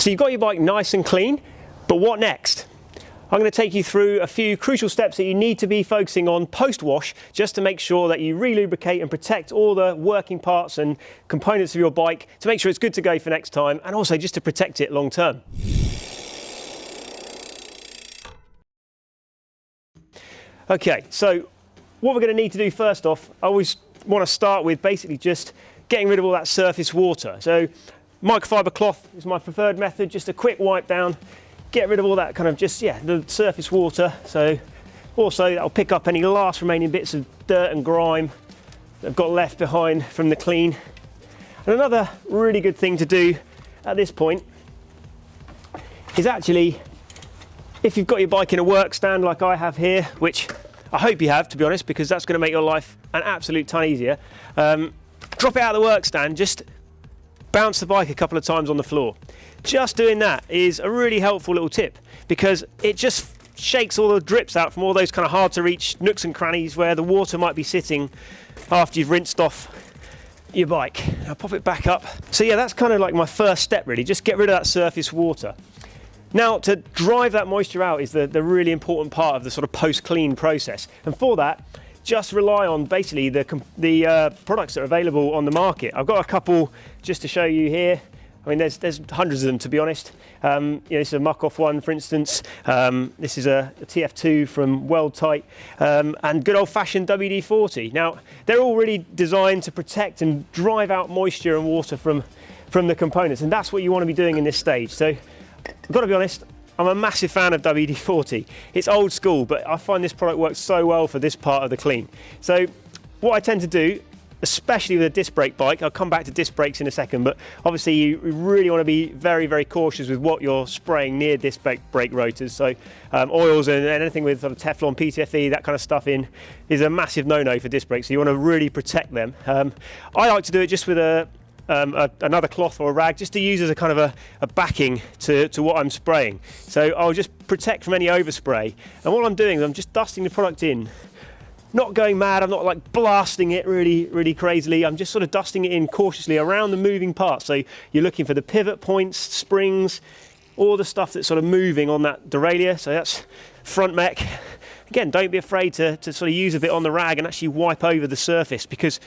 So you've got your bike nice and clean, but what next? I'm going to take you through a few crucial steps that you need to be focusing on post-wash, just to make sure that you re-lubricate and protect all the working parts and components of your bike to make sure it's good to go for next time, and also just to protect it long term. Okay, so what we're going to need to do first off, I always want to start with basically just getting rid of all that surface water. So microfiber cloth is my preferred method, just a quick wipe down. Get rid of all that kind of the surface water. So also that'll pick up any last remaining bits of dirt and grime that have got left behind from the clean. And another really good thing to do at this point is actually, if you've got your bike in a work stand like I have here, which I hope you have, to be honest, because that's going to make your life an absolute ton easier, drop it out of the work stand, just bounce the bike a couple of times on the floor. Just doing that is a really helpful little tip, because it just shakes all the drips out from all those kind of hard to reach nooks and crannies where the water might be sitting after you've rinsed off your bike. I'll pop it back up. So yeah, that's kind of like my first step really, just get rid of that surface water. Now, to drive that moisture out is the really important part of the sort of post-clean process. And for that, just rely on basically the products that are available on the market. I've got a couple just to show you here. I mean, there's hundreds of them, to be honest. This is a muck-off one, for instance. This is a TF2 from Weld Tight, and good old-fashioned WD-40. Now, they're all really designed to protect and drive out moisture and water from the components, and that's what you want to be doing in this stage. So, I've got to be honest, I'm a massive fan of WD-40. It's old school, but I find this product works so well for this part of the clean. So, what I tend to do, especially with a disc brake bike, I'll come back to disc brakes in a second, but obviously you really want to be very, very cautious with what you're spraying near disc brake rotors. So oils and anything with sort of Teflon, PTFE, that kind of stuff in is a massive no-no for disc brakes. So you want to really protect them. I like to do it just with another cloth or a rag, just to use as a kind of a backing to what I'm spraying. So I'll just protect from any overspray. And what I'm doing is I'm just dusting the product in. Not going mad, I'm not like blasting it really crazily. I'm just sort of dusting it in cautiously around the moving parts. So you're looking for the pivot points, springs, all the stuff that's sort of moving on that derailleur. So that's front mech. Again, don't be afraid to sort of use a bit on the rag and actually wipe over the surface, because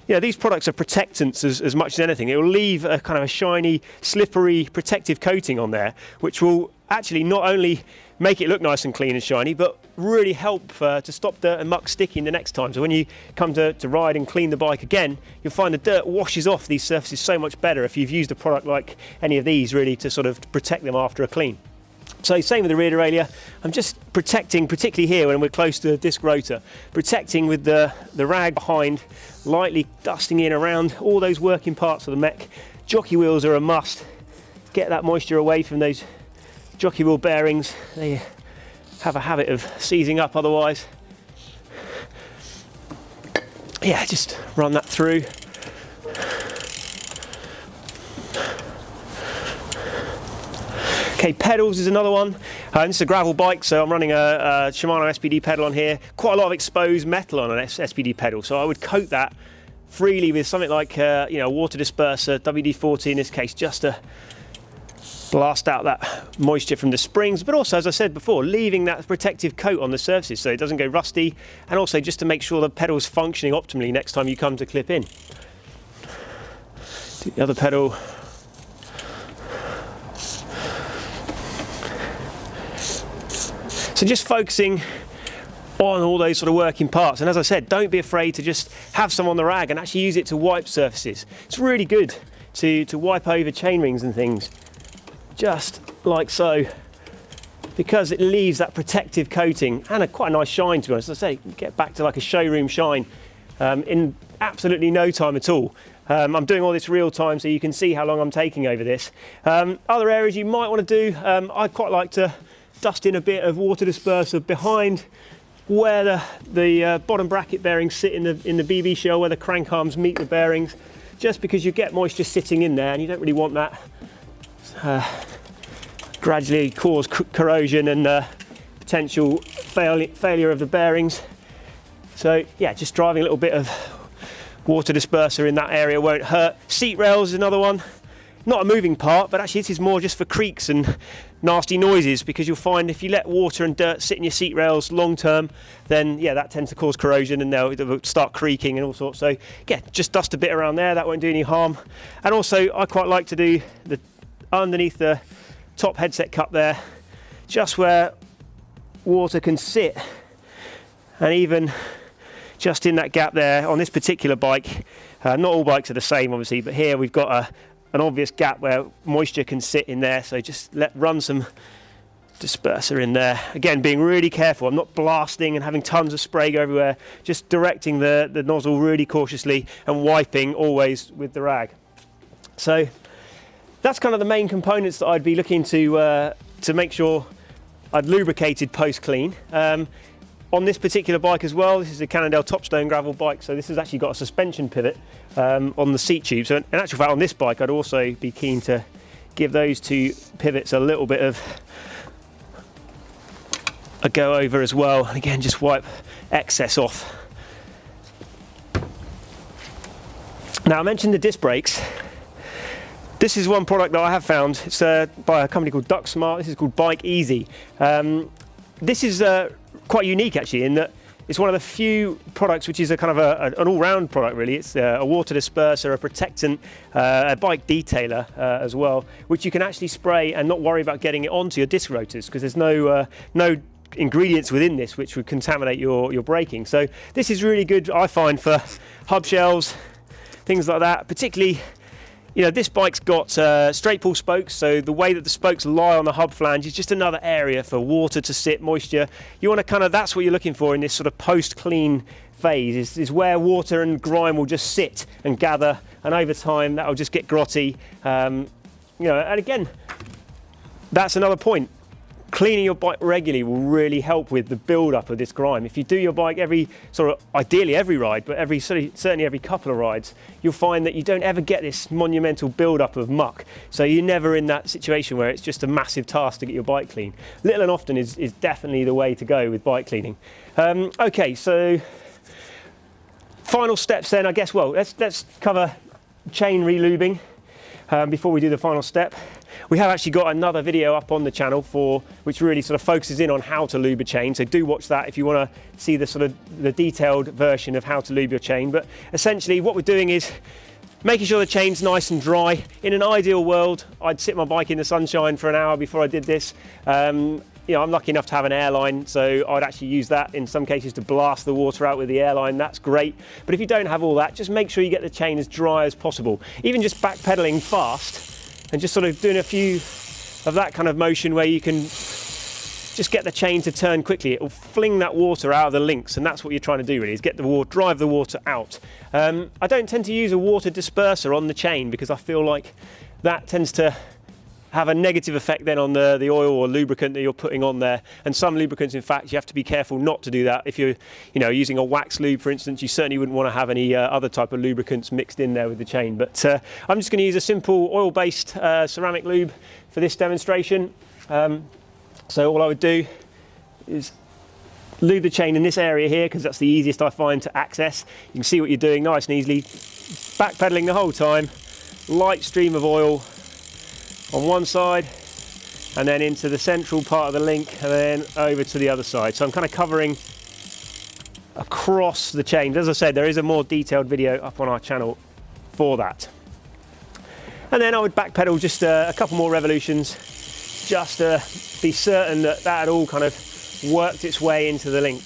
these products are protectants as much as anything. It will leave a kind of a shiny, slippery, protective coating on there, which will actually not only make it look nice and clean and shiny, but really help to stop dirt and muck sticking the next time. So when you come to ride and clean the bike again, you'll find the dirt washes off these surfaces so much better if you've used a product like any of these really to sort of protect them after a clean. So same with the rear derailleur. I'm just protecting, particularly here when we're close to the disc rotor, protecting with the rag behind, lightly dusting in around all those working parts of the mech. Jockey wheels are a must. Get that moisture away from those jockey wheel bearings. They have a habit of seizing up otherwise. Yeah, just run that through. Okay, pedals is another one. This is a gravel bike, so I'm running a Shimano SPD pedal on here. Quite a lot of exposed metal on an SPD pedal, so I would coat that freely with something like a water disperser, WD-40 in this case, just to blast out that moisture from the springs, but also, as I said before, leaving that protective coat on the surfaces so it doesn't go rusty, and also just to make sure the pedal's functioning optimally next time you come to clip in. The other pedal. So just focusing on all those sort of working parts, and as I said, don't be afraid to just have some on the rag and actually use it to wipe surfaces. It's really good to wipe over chain rings and things, just like so, because it leaves that protective coating and quite a nice shine, to be honest. As I say, get back to like a showroom shine in absolutely no time at all. I'm doing all this real time so you can see how long I'm taking over this. Other areas you might want to do, I'd quite like to dust in a bit of water disperser behind where the bottom bracket bearings sit in the BB shell, where the crank arms meet the bearings, just because you get moisture sitting in there and you don't really want that gradually cause corrosion and potential failure of the bearings. So yeah, just driving a little bit of water disperser in that area won't hurt. Seat rails is another one. not a moving part, but actually this is more just for creaks and nasty noises, because you'll find if you let water and dirt sit in your seat rails long term, then yeah, that tends to cause corrosion and they'll start creaking and all sorts. So yeah, just dust a bit around there, that won't do any harm. And also I quite like to do the underneath the top headset cup there, just where water can sit, and even just in that gap there on this particular bike. Not all bikes are the same obviously, but here we've got an obvious gap where moisture can sit in there, so just run some disperser in there. Again, being really careful, I'm not blasting and having tons of spray go everywhere, just directing the nozzle really cautiously and wiping always with the rag. So that's kind of the main components that I'd be looking to make sure I'd lubricated post clean. On this particular bike as well, this is a Cannondale Topstone gravel bike, so this has actually got a suspension pivot on the seat tube. So in actual fact on this bike I'd also be keen to give those two pivots a little bit of a go over as well, and again just wipe excess off. Now I mentioned the disc brakes. This is one product that I have found. It's by a company called Duck Smart. This is called Bike Easy. This is quite unique actually, in that it's one of the few products which is a kind of an all-round product really. It's a water disperser, a protectant, a bike detailer as well, which you can actually spray and not worry about getting it onto your disc rotors, because there's no ingredients within this which would contaminate your braking. So this is really good, I find, for hub shells, things like that. Particularly, you know, this bike's got straight pull spokes, so the way that the spokes lie on the hub flange is just another area for water to sit, moisture. You want to kind of, that's what you're looking for in this sort of post-clean phase, is where water and grime will just sit and gather, and over time that'll just get grotty. You know, and again, that's another point. Cleaning your bike regularly will really help with the build-up of this grime. If you do your bike ideally every ride, but certainly every couple of rides, you'll find that you don't ever get this monumental build-up of muck. So you're never in that situation where it's just a massive task to get your bike clean. Little and often is definitely the way to go with bike cleaning. Okay, so final steps then, I guess. Well, let's cover chain re-lubing before we do the final step. We have actually got another video up on the channel which really sort of focuses in on how to lube a chain, so do watch that if you want to see the detailed version of how to lube your chain. But essentially what we're doing is making sure the chain's nice and dry. In an ideal world, I'd sit my bike in the sunshine for an hour before I did this. You know, I'm lucky enough to have an airline, so I'd actually use that in some cases to blast the water out with the airline. That's great. But if you don't have all that, just make sure you get the chain as dry as possible. Even just backpedaling fast and just sort of doing a few of that kind of motion where you can just get the chain to turn quickly. It will fling that water out of the links, and that's what you're trying to do really, is get the water, drive the water out. I don't tend to use a water disperser on the chain because I feel like that tends to have a negative effect then on the oil or lubricant that you're putting on there. And some lubricants, in fact, you have to be careful not to do that. If you're using a wax lube, for instance, you certainly wouldn't want to have any other type of lubricants mixed in there with the chain. But I'm just going to use a simple oil-based ceramic lube for this demonstration. So all I would do is lube the chain in this area here, because that's the easiest I find to access. You can see what you're doing nice and easily. Backpedaling the whole time, light stream of oil on one side and then into the central part of the link and then over to the other side. So I'm kind of covering across the chain. As I said, there is a more detailed video up on our channel for that. And then I would backpedal just a couple more revolutions just to be certain that that had all kind of worked its way into the link.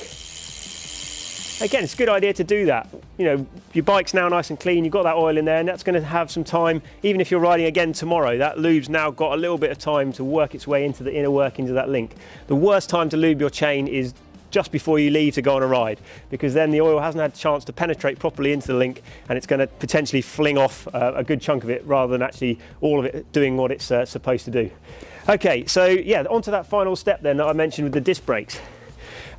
Again, it's a good idea to do that. You know, your bike's now nice and clean, you've got that oil in there, and that's going to have some time. Even if you're riding again tomorrow, that lube's now got a little bit of time to work its way into the inner workings of that link. The worst time to lube your chain is just before you leave to go on a ride, because then the oil hasn't had a chance to penetrate properly into the link, and it's going to potentially fling off a good chunk of it rather than actually all of it doing what it's supposed to do. Okay, so yeah, on to that final step then that I mentioned with the disc brakes.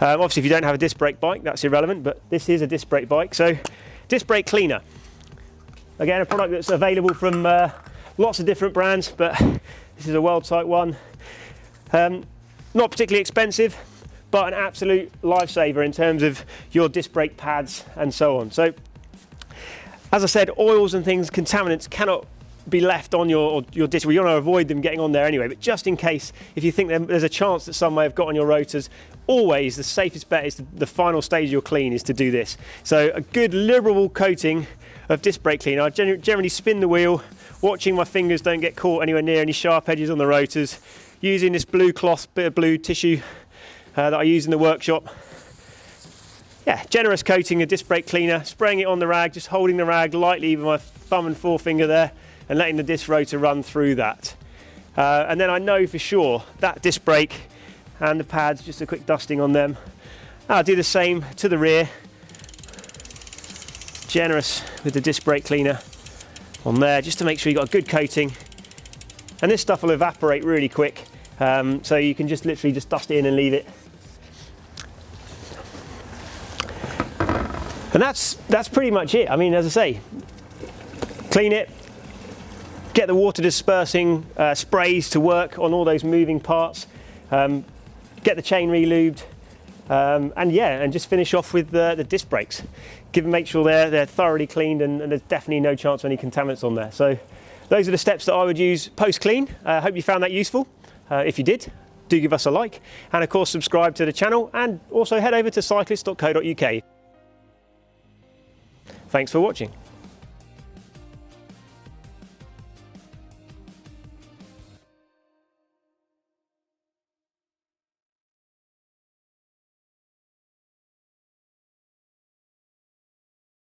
Obviously, if you don't have a disc brake bike, that's irrelevant, but this is a disc brake bike. So, disc brake cleaner. Again, a product that's available from lots of different brands, but this is a World Type 1. Not particularly expensive, but an absolute lifesaver in terms of your disc brake pads and so on. So, as I said, oils and things, contaminants cannot be left on your disc. We want to avoid them getting on there anyway, but just in case, if you think there's a chance that some may have got on your rotors, always the safest bet is the final stage of your clean is to do this. So a good liberal coating of disc brake cleaner. I generally spin the wheel, watching my fingers don't get caught anywhere near any sharp edges on the rotors, using this blue cloth, bit of blue tissue that I use in the workshop. Yeah, generous coating of disc brake cleaner, spraying it on the rag, just holding the rag lightly with my thumb and forefinger there and letting the disc rotor run through that. And then I know for sure that disc brake and the pads, just a quick dusting on them. I'll do the same to the rear. Generous with the disc brake cleaner on there, just to make sure you've got a good coating. And this stuff will evaporate really quick, so you can just literally just dust it in and leave it. And that's pretty much it. I mean, as I say, clean it, get the water dispersing sprays to work on all those moving parts, get the chain re-lubed, and just finish off with the disc brakes. Make sure they're thoroughly cleaned and there's definitely no chance of any contaminants on there. So those are the steps that I would use post-clean. I hope you found that useful. If you did, do give us a like, and of course subscribe to the channel, and also head over to cyclist.co.uk. Thanks for watching.